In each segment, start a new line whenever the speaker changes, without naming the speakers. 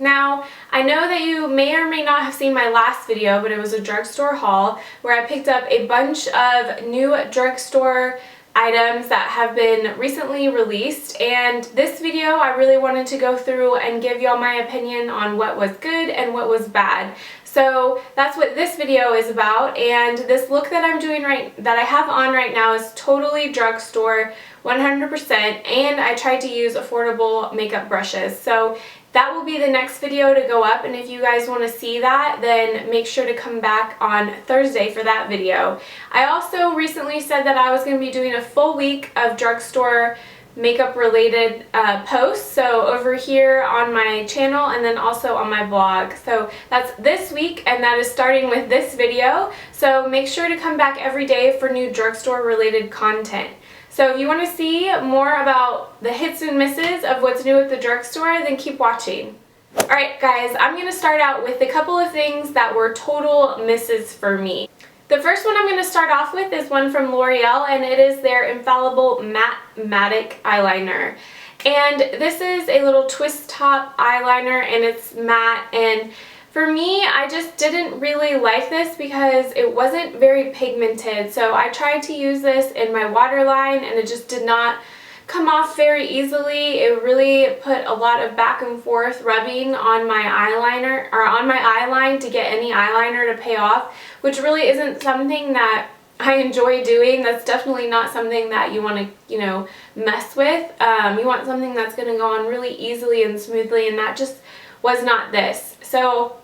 Now, I know that you may or may not have seen my last video, but it was a drugstore haul where I picked up a bunch of new drugstore items that have been recently released, and this video I really wanted to go through and give y'all my opinion on what was good and what was bad. So that's what this video is about, and this look that I have on right now is totally drugstore 100%, and I tried to use affordable makeup brushes. So that will be the next video to go up, and if you guys want to see that, then make sure to come back on Thursday for that video. I also recently said that I was going to be doing a full week of drugstore makeup related posts, so over here on my channel and then also on my blog. So that's this week, and that is starting with this video, so make sure to come back every day for new drugstore related content. So if you want to see more about the hits and misses of what's new at the drugstore, then keep watching. Alright guys, I'm going to start out with a couple of things that were total misses for me. The first one I'm going to start off with is one from L'Oreal, and it is their Infallible Matte Eyeliner. And this is a little twist top eyeliner, and it's matte, and for me, I just didn't really like this because it wasn't very pigmented. So I tried to use this in my waterline and it just did not come off very easily. It really put a lot of back and forth rubbing on my eyeliner, or on my eyeline, to get any eyeliner to pay off, which really isn't something that I enjoy doing. That's definitely not something that you want to, mess with. You want something that's going to go on really easily and smoothly, and that just was not this. So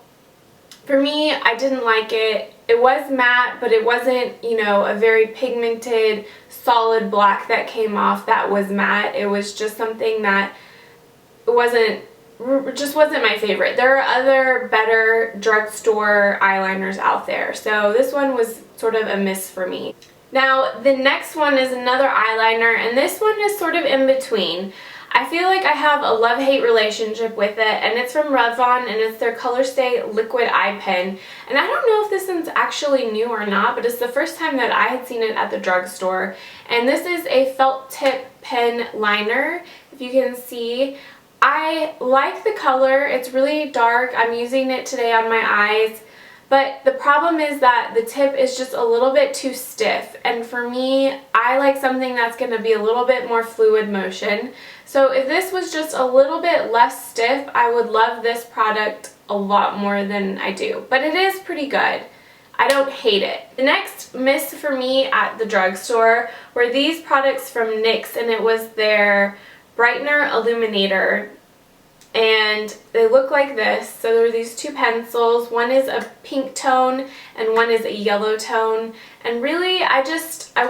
for me, I didn't like it. It was matte, but it wasn't, a very pigmented, solid black that came off that was matte. It was just something that just wasn't my favorite. There are other better drugstore eyeliners out there, so this one was sort of a miss for me. Now, the next one is another eyeliner, and this one is sort of in between. I feel like I have a love-hate relationship with it, and it's from Revlon, and it's their Color Stay Liquid Eye Pen. And I don't know if this one's actually new or not, but it's the first time that I had seen it at the drugstore. And this is a felt tip pen liner, if you can see. I like the color. It's really dark. I'm using it today on my eyes. But the problem is that the tip is just a little bit too stiff, and for me, I like something that's going to be a little bit more fluid motion. So if this was just a little bit less stiff, I would love this product a lot more than I do. But it is pretty good. I don't hate it. The next miss for me at the drugstore were these products from NYX, and it was their Brightener Illuminator. And they look like this. So there are these two pencils. One is a pink tone and one is a yellow tone. And really, I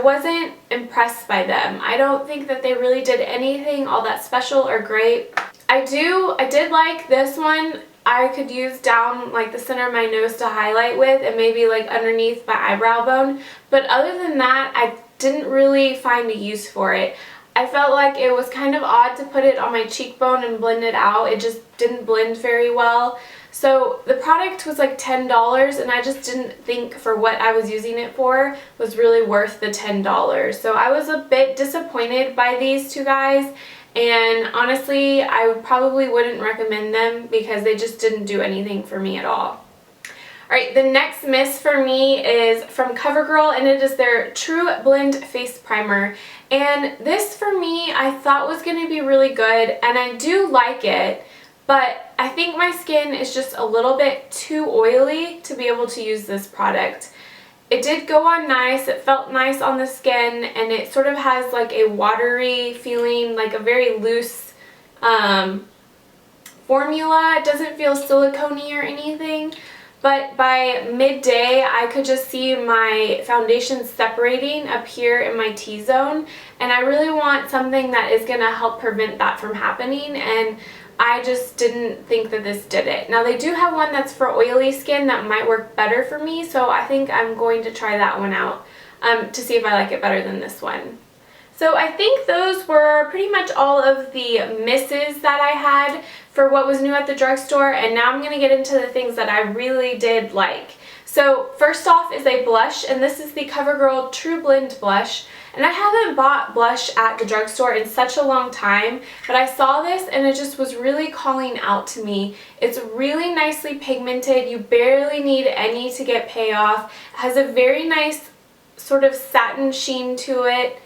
wasn't impressed by them. I don't think that they really did anything all that special or great. I did like this one. I could use down like the center of my nose to highlight with, and maybe like underneath my eyebrow bone. But other than that, I didn't really find a use for it. I felt like it was kind of odd to put it on my cheekbone and blend it out. It just didn't blend very well. So the product was like $10, and I just didn't think for what I was using it for was really worth the $10. So I was a bit disappointed by these two guys, and honestly, I probably wouldn't recommend them because they just didn't do anything for me at all. Alright, the next miss for me is from CoverGirl, and it is their True Blend Face Primer. And this for me I thought was going to be really good, and I do like it, but I think my skin is just a little bit too oily to be able to use this product. It did go on nice, it felt nice on the skin, and it sort of has like a watery feeling, like a very loose formula. It doesn't feel silicone-y or anything. But by midday, I could just see my foundation separating up here in my T-zone, and I really want something that is going to help prevent that from happening, and I just didn't think that this did it. Now, they do have one that's for oily skin that might work better for me, so I think I'm going to try that one out to see if I like it better than this one. So I think those were pretty much all of the misses that I had for what was new at the drugstore, and now I'm going to get into the things that I really did like. So first off is a blush, and this is the CoverGirl True Blend Blush, And I haven't bought blush at the drugstore in such a long time, but I saw this and it just was really calling out to me. It's really nicely pigmented. You barely need any to get payoff. It has a very nice sort of satin sheen to it.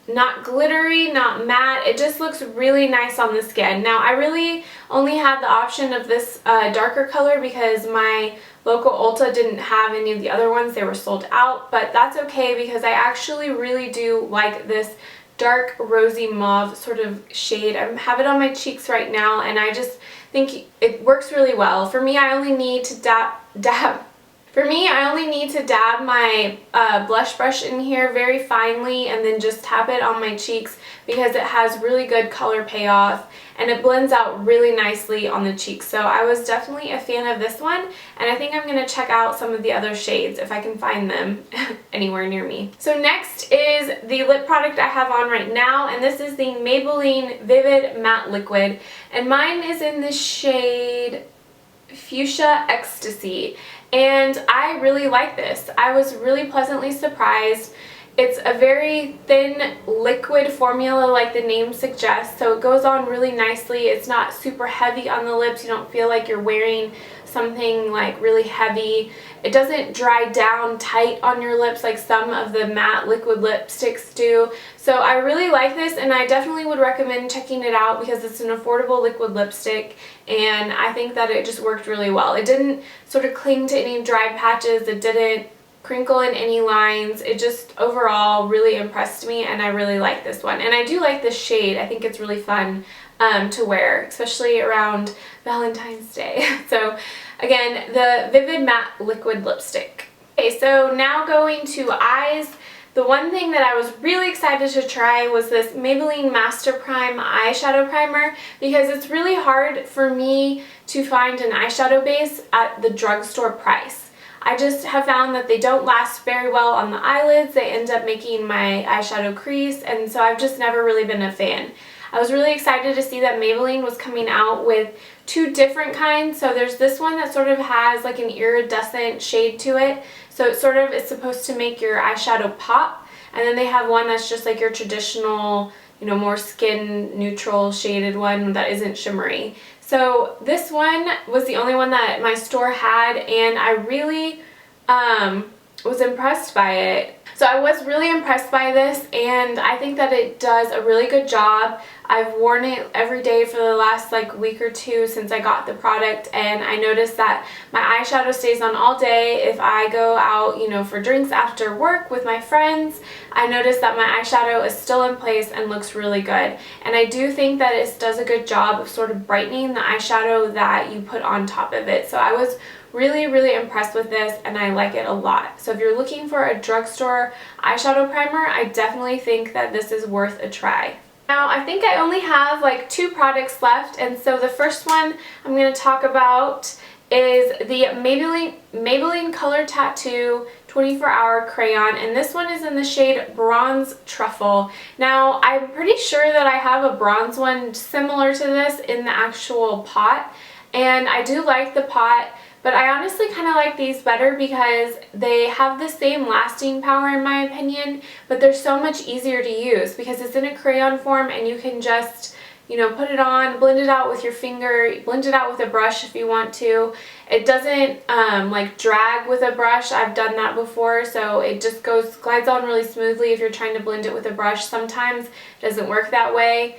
Not glittery, not matte. It just looks really nice on the skin. Now, I really only had the option of this darker color because my local Ulta didn't have any of the other ones. They were sold out, but that's okay because I actually really do like this dark rosy mauve sort of shade. I have it on my cheeks right now, and I just think it works really well. For me, I only need to dab my blush brush in here very finely and then just tap it on my cheeks because it has really good color payoff and it blends out really nicely on the cheeks. So I was definitely a fan of this one, and I think I'm going to check out some of the other shades if I can find them anywhere near me. So next is the lip product I have on right now, and this is the Maybelline Vivid Matte Liquid, and mine is in the shade Fuchsia Ecstasy. And I really like this. I was really pleasantly surprised. It's a very thin liquid formula like the name suggests, so it goes on really nicely. It's not super heavy on the lips. You don't feel like you're wearing something like really heavy. It doesn't dry down tight on your lips like some of the matte liquid lipsticks do. So I really like this, and I definitely would recommend checking it out because it's an affordable liquid lipstick, and I think that it just worked really well. It didn't sort of cling to any dry patches. It didn't crinkle in any lines. It just overall really impressed me, and I really like this one. And I do like this shade. I think it's really fun to wear, especially around Valentine's Day. So again, the Vivid Matte Liquid Lipstick. Okay, so now going to eyes. The one thing that I was really excited to try was this Maybelline Master Prime eyeshadow primer because it's really hard for me to find an eyeshadow base at the drugstore price. I just have found that they don't last very well on the eyelids. They end up making my eyeshadow crease, and so I've just never really been a fan. I was really excited to see that Maybelline was coming out with two different kinds. So there's this one that sort of has like an iridescent shade to it. So it sort of is supposed to make your eyeshadow pop. And then they have one that's just like your traditional, you know, more skin neutral shaded one that isn't shimmery. So this one was the only one that my store had, and I really was impressed by it. So I was really impressed by this, and I think that it does a really good job. I've worn it every day for the last like week or two since I got the product, and I noticed that my eyeshadow stays on all day. If I go out, you know, for drinks after work with my friends, I notice that my eyeshadow is still in place and looks really good. And I do think that it does a good job of sort of brightening the eyeshadow that you put on top of it. So I was really impressed with this, and I like it a lot. So if you're looking for a drugstore eyeshadow primer, I definitely think that this is worth a try. Now, I think I only have like two products left, and so the first one I'm going to talk about is the Maybelline Color Tattoo 24-Hour Crayon, and this one is in the shade Bronze Truffle. Now, I'm pretty sure that I have a bronze one similar to this in the actual pot, and I do like the pot. But I honestly kind of like these better because they have the same lasting power in my opinion, but they're so much easier to use because it's in a crayon form and you can just, you know, put it on, blend it out with your finger, blend it out with a brush if you want to. It doesn't like drag with a brush. I've done that before, so it just glides on really smoothly if you're trying to blend it with a brush. Sometimes it doesn't work that way.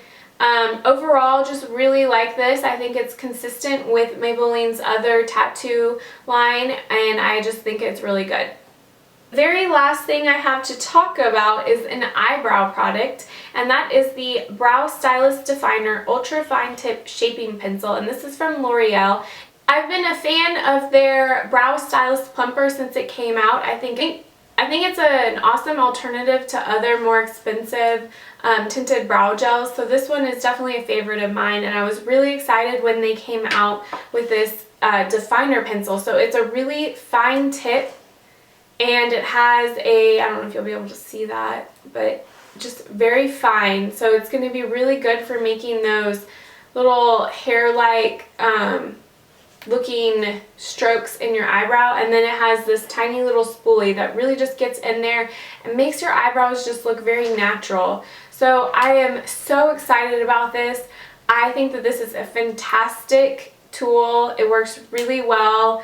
Overall, just really like this. I think it's consistent with Maybelline's other tattoo line, and I just think it's really good. Very last thing I have to talk about is an eyebrow product, and that is the Brow Stylist Definer Ultra Fine Tip Shaping Pencil, and this is from L'Oreal. I've been a fan of their Brow Stylist Plumper since it came out. I think it's an awesome alternative to other more expensive tinted brow gels, so this one is definitely a favorite of mine, and I was really excited when they came out with this definer pencil. So it's a really fine tip, and it has a, I don't know if you'll be able to see that, but just very fine. So it's going to be really good for making those little hair-like looking strokes in your eyebrow, and then it has this tiny little spoolie that really just gets in there and makes your eyebrows just look very natural. So I am so excited about this. I think that this is a fantastic tool. It works really well.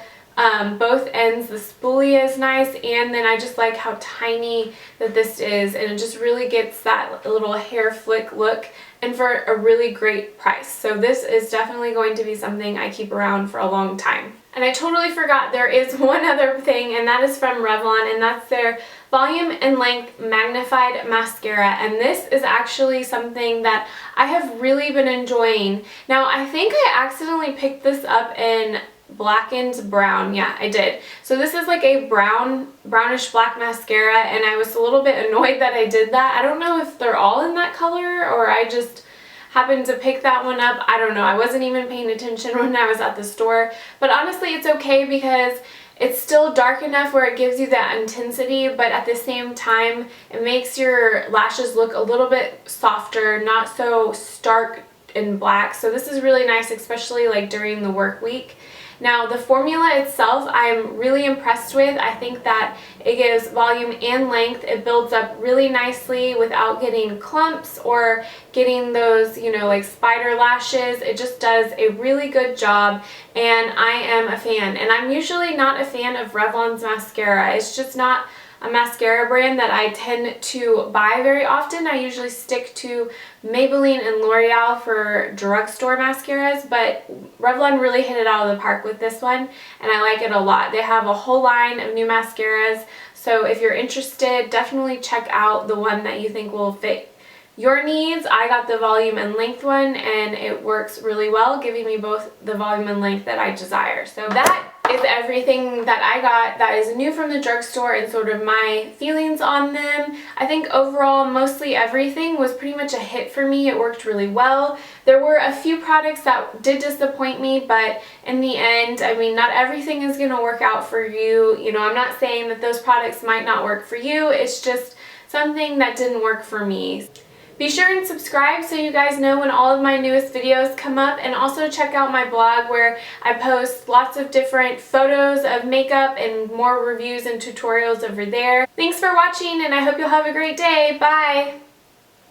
Both ends, the spoolie is nice, and then I just like how tiny that this is, and it just really gets that little hair flick look, and for a really great price. So this is definitely going to be something I keep around for a long time. And I totally forgot, there is one other thing, and that is from Revlon, and that's their Volume and Length Magnified Mascara, and this is actually something that I have really been enjoying. Now, I think I accidentally picked this up in blackened brown. Yeah, I did. So this is like a brownish black mascara, and I was a little bit annoyed that I did that. I don't know if they're all in that color or I just happened to pick that one up. I don't know. I wasn't even paying attention when I was at the store, but honestly it's okay because it's still dark enough where it gives you that intensity, but at the same time it makes your lashes look a little bit softer, not so stark and black. So this is really nice, especially like during the work week. Now the formula itself I'm really impressed with. I think that it gives volume and length. It builds up really nicely without getting clumps or getting those, you know, like spider lashes. It just does a really good job, and I am a fan. And I'm usually not a fan of Revlon's mascara. It's just not a mascara brand that I tend to buy very often. I usually stick to Maybelline and L'Oreal for drugstore mascaras, but Revlon really hit it out of the park with this one, and I like it a lot. They have a whole line of new mascaras, so if you're interested, definitely check out the one that you think will fit your needs. I got the volume and length one, and it works really well, giving me both the volume and length that I desire. So that is everything that I got that is new from the drugstore and sort of my feelings on them. I think overall mostly everything was pretty much a hit for me. It worked really well. There were a few products that did disappoint me, but in the end, I mean, not everything is going to work out for you. You know, I'm not saying that those products might not work for you. It's just something that didn't work for me. Be sure and subscribe so you guys know when all of my newest videos come up, and also check out my blog where I post lots of different photos of makeup and more reviews and tutorials over there. Thanks for watching, and I hope you'll have a great day. Bye!